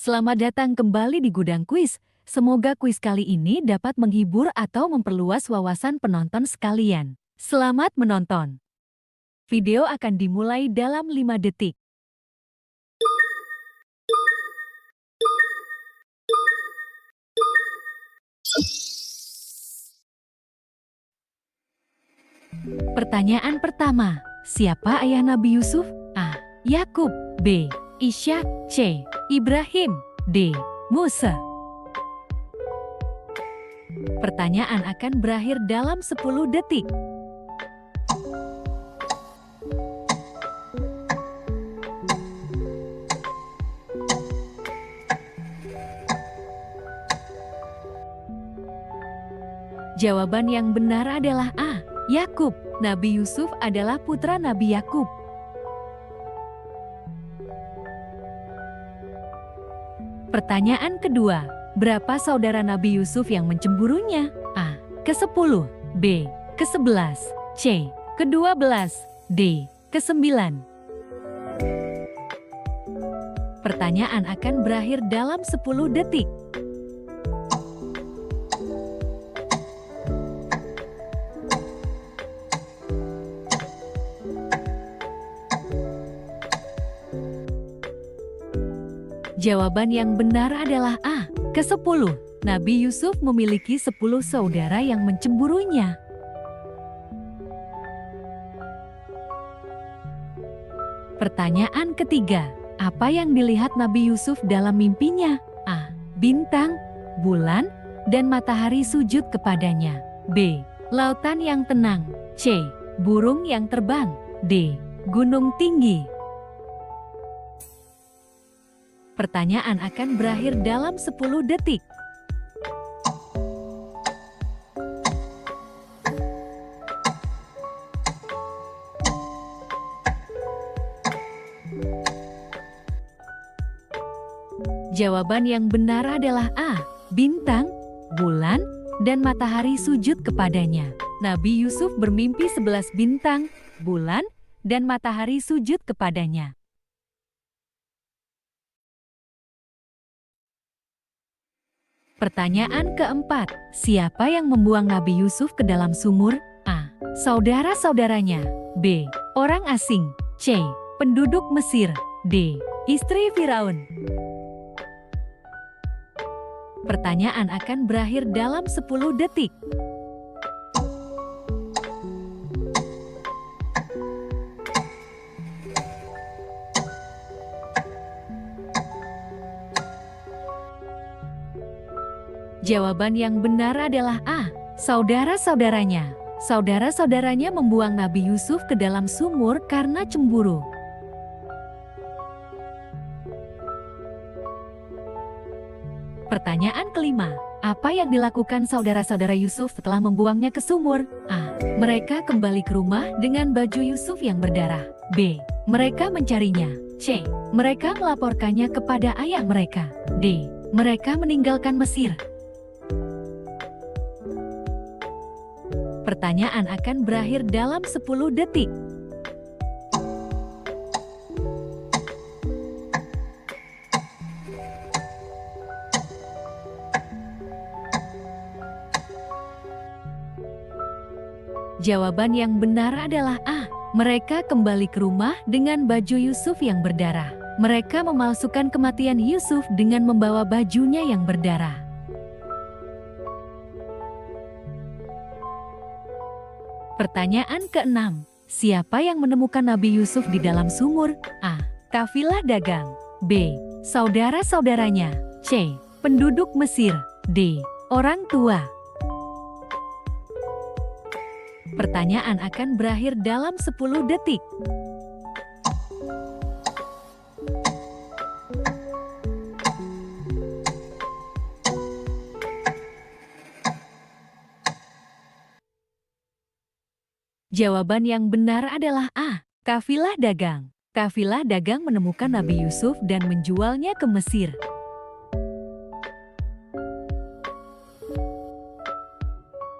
Selamat datang kembali di Gudang Kuis. Semoga kuis kali ini dapat menghibur atau memperluas wawasan penonton sekalian. Selamat menonton. Video akan dimulai dalam 5 detik. Pertanyaan pertama, siapa ayah Nabi Yusuf? A. Yakub. B. Ishak. C. Ibrahim. D. Musa. Pertanyaan akan berakhir dalam 10 detik. Jawaban yang benar adalah A. Yakub. Nabi Yusuf adalah putra Nabi Yakub. Pertanyaan kedua, berapa saudara Nabi Yusuf yang mencemburunya? A. Ke-10. B. Ke-11. C. Ke-12. D. Ke-9. Pertanyaan akan berakhir dalam 10 detik. Jawaban yang benar adalah A. Ke-10. Nabi Yusuf memiliki 10 saudara yang mencemburunya. Pertanyaan ketiga, apa yang dilihat Nabi Yusuf dalam mimpinya? A. Bintang, bulan, dan matahari sujud kepadanya. B. Lautan yang tenang. C. Burung yang terbang. D. Gunung tinggi. Pertanyaan akan berakhir dalam 10 detik. Jawaban yang benar adalah A. Bintang, bulan, dan matahari sujud kepadanya. Nabi Yusuf bermimpi 11 bintang, bulan, dan matahari sujud kepadanya. Pertanyaan keempat, siapa yang membuang Nabi Yusuf ke dalam sumur? A. Saudara-saudaranya. B. Orang asing. C. Penduduk Mesir. D. Istri Firaun. Pertanyaan akan berakhir dalam 10 detik. Jawaban yang benar adalah A. Saudara-saudaranya. Saudara-saudaranya membuang Nabi Yusuf ke dalam sumur karena cemburu. Pertanyaan kelima, apa yang dilakukan saudara-saudara Yusuf setelah membuangnya ke sumur? A. Mereka kembali ke rumah dengan baju Yusuf yang berdarah. B. Mereka mencarinya. C. Mereka melaporkannya kepada ayah mereka. D. Mereka meninggalkan Mesir. Pertanyaan akan berakhir dalam 10 detik. Jawaban yang benar adalah A. Mereka kembali ke rumah dengan baju Yusuf yang berdarah. Mereka memalsukan kematian Yusuf dengan membawa bajunya yang berdarah. Pertanyaan keenam, siapa yang menemukan Nabi Yusuf di dalam sumur? A. Kafilah dagang. B. Saudara-saudaranya. C. Penduduk Mesir. D. Orang tua. Pertanyaan akan berakhir dalam 10 detik. Jawaban yang benar adalah A. Kafilah dagang. Kafilah dagang menemukan Nabi Yusuf dan menjualnya ke Mesir.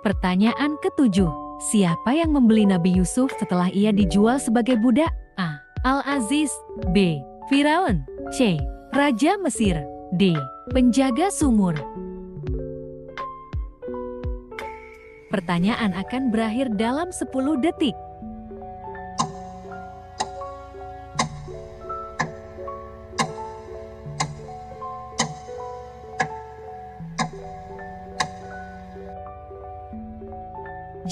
Pertanyaan ketujuh, siapa yang membeli Nabi Yusuf setelah ia dijual sebagai budak? A. Al-Aziz. B. Firaun. C. Raja Mesir. D. Penjaga sumur. Pertanyaan akan berakhir dalam 10 detik.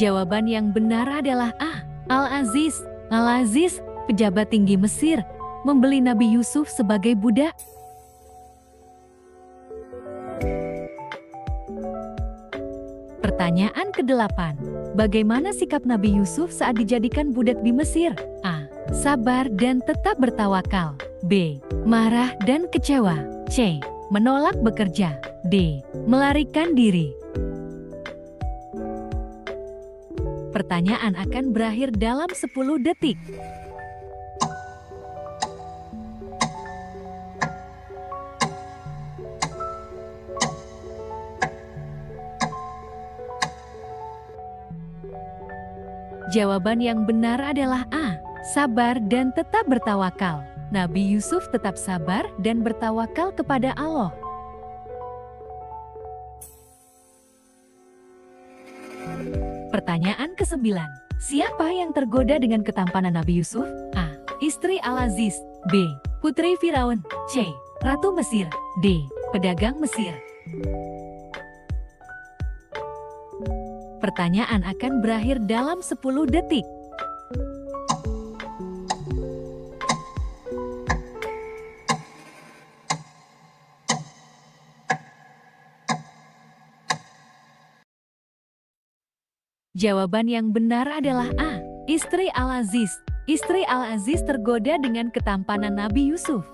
Jawaban yang benar adalah A. Al-Aziz. Al-Aziz, pejabat tinggi Mesir, membeli Nabi Yusuf sebagai budak. Pertanyaan ke-8. Bagaimana sikap Nabi Yusuf saat dijadikan budak di Mesir? A. Sabar dan tetap bertawakal. B. Marah dan kecewa. C. Menolak bekerja. D. Melarikan diri. Pertanyaan akan berakhir dalam 10 detik. Jawaban yang benar adalah A. Sabar dan tetap bertawakal. Nabi Yusuf tetap sabar dan bertawakal kepada Allah. Pertanyaan ke-9. Siapa yang tergoda dengan ketampanan Nabi Yusuf? A. Istri Al-Aziz. B. Putri Firaun. C. Ratu Mesir. D. Pedagang Mesir. Pertanyaan akan berakhir dalam 10 detik. Jawaban yang benar adalah A. Istri Al-Aziz. Istri Al-Aziz tergoda dengan ketampanan Nabi Yusuf.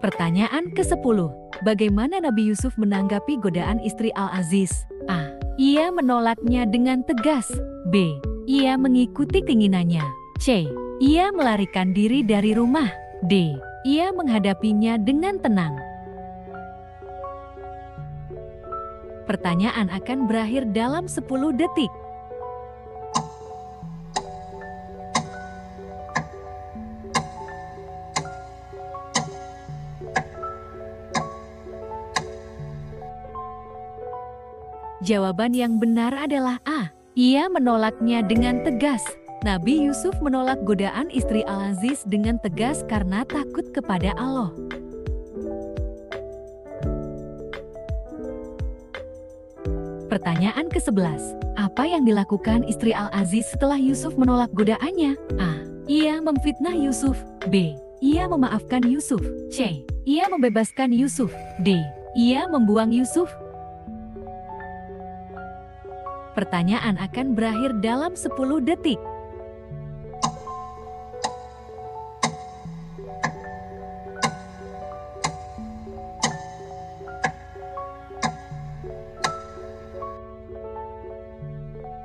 Pertanyaan ke-10. Bagaimana Nabi Yusuf menanggapi godaan istri Al-Aziz? A. Ia menolaknya dengan tegas. B. Ia mengikuti keinginannya. C. Ia melarikan diri dari rumah. D. Ia menghadapinya dengan tenang. Pertanyaan akan berakhir dalam 10 detik. Jawaban yang benar adalah A. Ia menolaknya dengan tegas. Nabi Yusuf menolak godaan istri Al-Aziz dengan tegas karena takut kepada Allah. Pertanyaan ke-11. Apa yang dilakukan istri Al-Aziz setelah Yusuf menolak godaannya? A. Ia memfitnah Yusuf. B. Ia memaafkan Yusuf. C. Ia membebaskan Yusuf. D. Ia membuang Yusuf. Pertanyaan akan berakhir dalam 10 detik.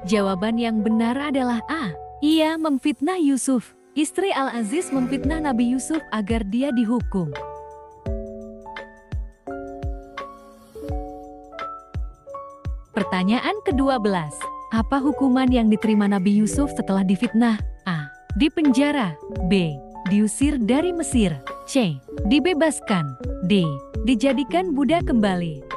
Jawaban yang benar adalah A. Ia memfitnah Yusuf. Istri Al-Aziz memfitnah Nabi Yusuf agar dia dihukum. Pertanyaan ke-12. Apa hukuman yang diterima Nabi Yusuf setelah difitnah? A. Dipenjara. B. Diusir dari Mesir. C. Dibebaskan. D. Dijadikan budak kembali.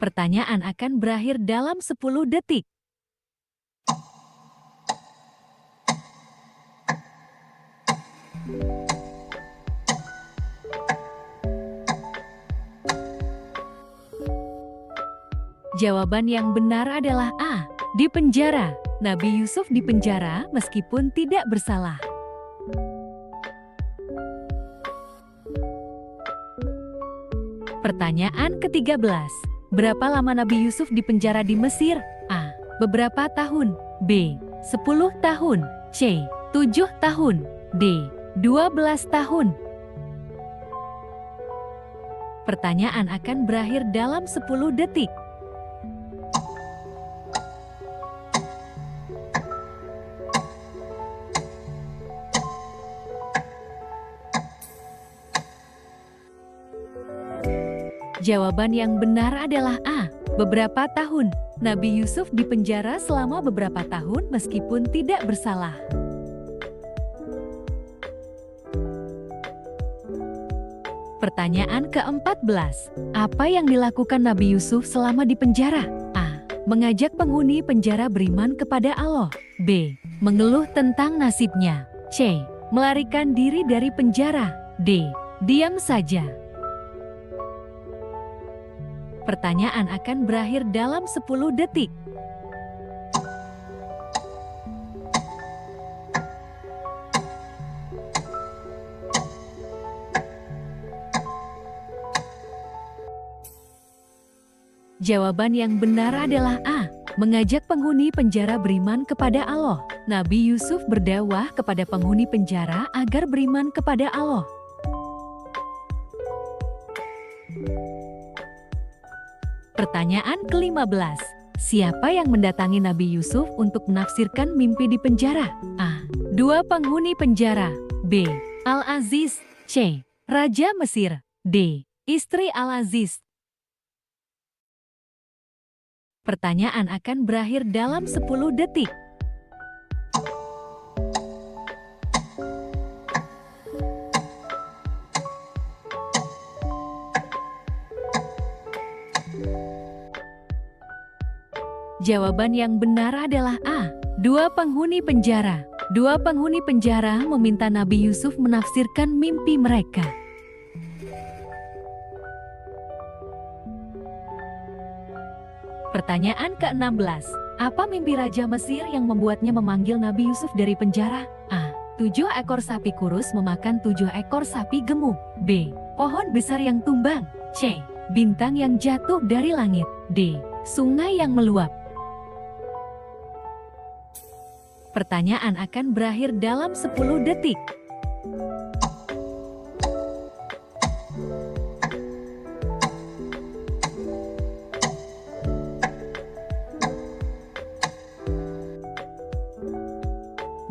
Pertanyaan akan berakhir dalam 10 detik. Jawaban yang benar adalah A. Dipenjara. Nabi Yusuf dipenjara meskipun tidak bersalah. Pertanyaan ke-13. Berapa lama Nabi Yusuf dipenjara di Mesir? A. Beberapa tahun. B. 10 tahun. C. 7 tahun. D. 12 tahun. Pertanyaan akan berakhir dalam 10 detik. Jawaban yang benar adalah A. Beberapa tahun. Nabi Yusuf dipenjara selama beberapa tahun meskipun tidak bersalah. Pertanyaan ke-14. Apa yang dilakukan Nabi Yusuf selama di penjara? A. Mengajak penghuni penjara beriman kepada Allah. B. Mengeluh tentang nasibnya. C. Melarikan diri dari penjara. D. Diam saja. Pertanyaan akan berakhir dalam 10 detik. Jawaban yang benar adalah A. Mengajak penghuni penjara beriman kepada Allah. Nabi Yusuf berdakwah kepada penghuni penjara agar beriman kepada Allah. Pertanyaan ke-15. Siapa yang mendatangi Nabi Yusuf untuk menafsirkan mimpi di penjara? A. Dua penghuni penjara. B. Al-Aziz. C. Raja Mesir. D. Istri Al-Aziz. Pertanyaan akan berakhir dalam 10 detik. Jawaban yang benar adalah A. Dua penghuni penjara. Dua penghuni penjara meminta Nabi Yusuf menafsirkan mimpi mereka. Pertanyaan ke-16. Apa mimpi Raja Mesir yang membuatnya memanggil Nabi Yusuf dari penjara? A. 7 ekor sapi kurus memakan 7 ekor sapi gemuk. B. Pohon besar yang tumbang. C. Bintang yang jatuh dari langit. D. Sungai yang meluap. Pertanyaan akan berakhir dalam 10 detik.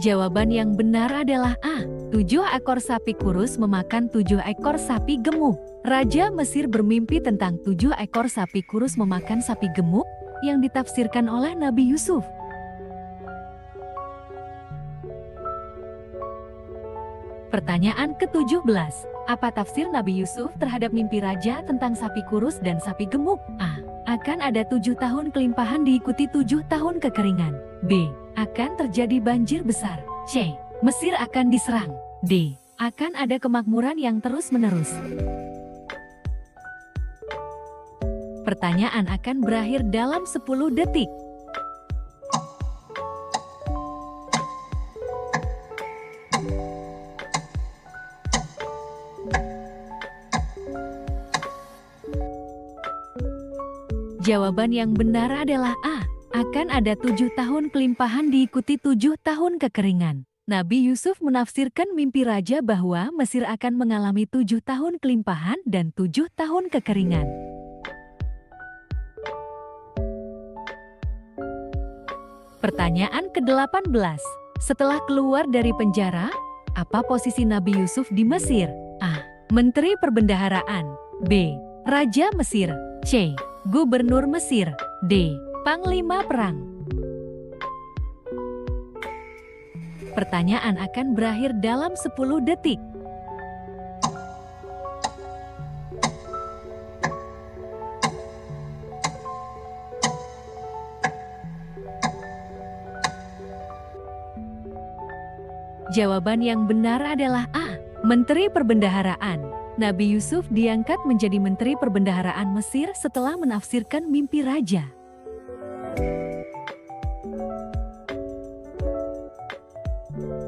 Jawaban yang benar adalah A. 7 ekor sapi kurus memakan 7 ekor sapi gemuk. Raja Mesir bermimpi tentang 7 ekor sapi kurus memakan sapi gemuk yang ditafsirkan oleh Nabi Yusuf. Pertanyaan ke-17. Apa tafsir Nabi Yusuf terhadap mimpi raja tentang sapi kurus dan sapi gemuk? A. Akan ada 7 tahun kelimpahan diikuti 7 tahun kekeringan. B. Akan terjadi banjir besar. C. Mesir akan diserang. D. Akan ada kemakmuran yang terus-menerus. Pertanyaan akan berakhir dalam 10 detik. Jawaban yang benar adalah A. Akan ada 7 tahun kelimpahan diikuti 7 tahun kekeringan. Nabi Yusuf menafsirkan mimpi raja bahwa Mesir akan mengalami 7 tahun kelimpahan dan 7 tahun kekeringan. Pertanyaan ke-18. Setelah keluar dari penjara, apa posisi Nabi Yusuf di Mesir? A. Menteri Perbendaharaan. B. Raja Mesir. C. Gubernur Mesir. D. Panglima Perang. Pertanyaan akan berakhir dalam 10 detik. Jawaban yang benar adalah A. Menteri Perbendaharaan. Nabi Yusuf diangkat menjadi Menteri Perbendaharaan Mesir setelah menafsirkan mimpi raja.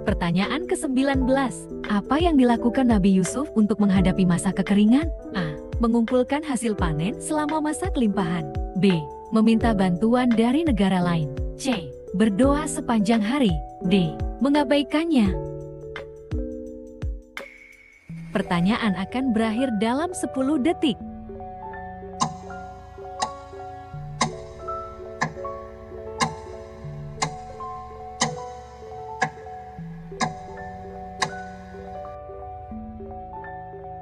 Pertanyaan ke-19. Apa yang dilakukan Nabi Yusuf untuk menghadapi masa kekeringan? A. Mengumpulkan hasil panen selama masa kelimpahan. B. Meminta bantuan dari negara lain. C. Berdoa sepanjang hari. D. Mengabaikannya. Pertanyaan akan berakhir dalam 10 detik.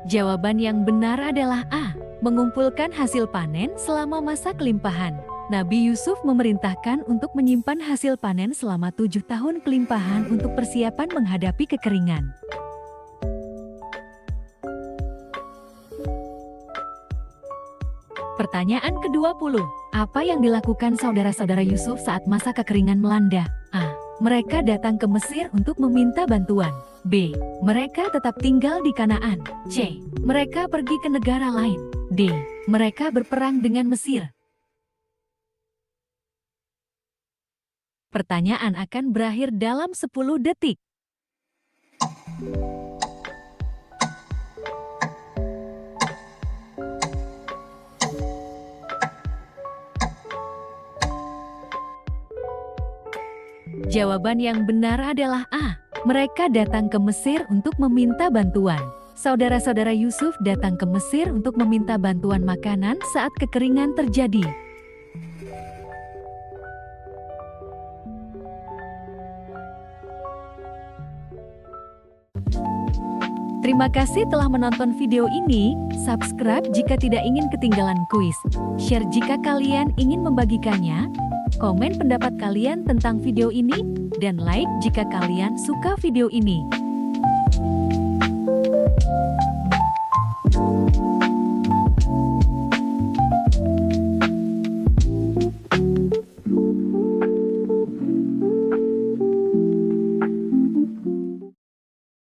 Jawaban yang benar adalah A. Mengumpulkan hasil panen selama masa kelimpahan. Nabi Yusuf memerintahkan untuk menyimpan hasil panen selama 7 tahun kelimpahan untuk persiapan menghadapi kekeringan. Pertanyaan ke-20. Apa yang dilakukan saudara-saudara Yusuf saat masa kekeringan melanda? A. Mereka datang ke Mesir untuk meminta bantuan. B. Mereka tetap tinggal di Kanaan. C. Mereka pergi ke negara lain. D. Mereka berperang dengan Mesir. Pertanyaan akan berakhir dalam 10 detik. Jawaban yang benar adalah A. Mereka datang ke Mesir untuk meminta bantuan. Saudara-saudara Yusuf datang ke Mesir untuk meminta bantuan makanan saat kekeringan terjadi. Terima kasih telah menonton video ini. Subscribe jika tidak ingin ketinggalan kuis. Share jika kalian ingin membagikannya. Komen pendapat kalian tentang video ini, dan like jika kalian suka video ini.